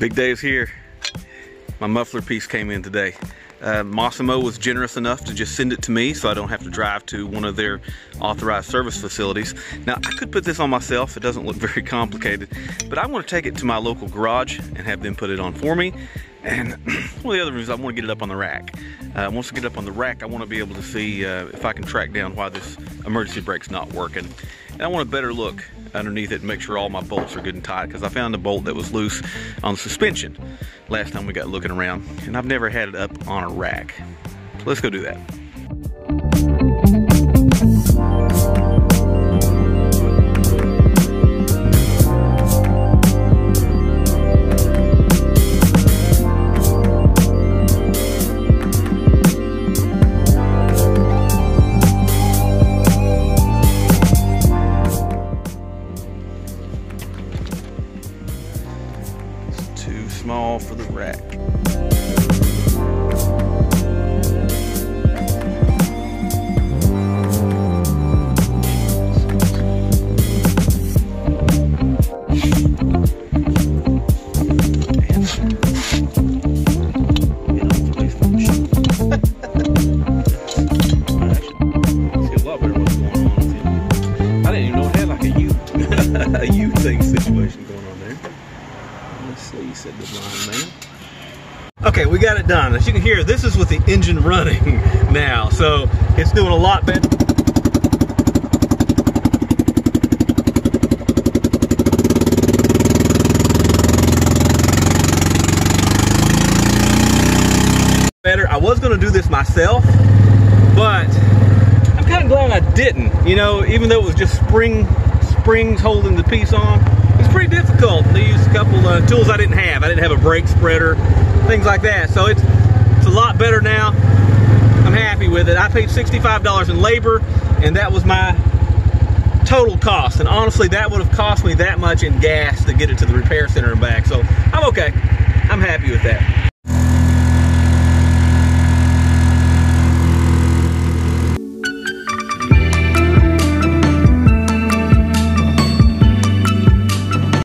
Big day is here. My muffler piece came in today. Massimo was generous enough to just send it to me so I don't have to drive to one of their authorized service facilities. Now, I could put this on myself. It doesn't look very complicated, but I want to take it to my local garage and have them put it on for me. And one of the other reasons, I want to get it up on the rack. Once I get it up on the rack, I want to be able to see if I can track down why this emergency brake's not working. And I want a better look underneath it and make sure all my bolts are good and tight, because I found a bolt that was loose on the suspension last time we got looking around, and I've never had it up on a rack. So let's go do that. Too small for the rack. A U-thing situation going on there. Let's see, said the blind man. Okay, we got it done. As you can hear, this is with the engine running now, so it's doing a lot better. I was going to do this myself, but I'm kind of glad I didn't. You know, even though it was just springs holding the piece on, it's pretty difficult to use a couple tools I didn't have. I didn't have a brake spreader, things like that. So it's a lot better now. I'm happy with it. I paid $65 in labor, and that was my total cost. And honestly, that would have cost me that much in gas to get it to the repair center and back. So I'm okay. I'm happy with that.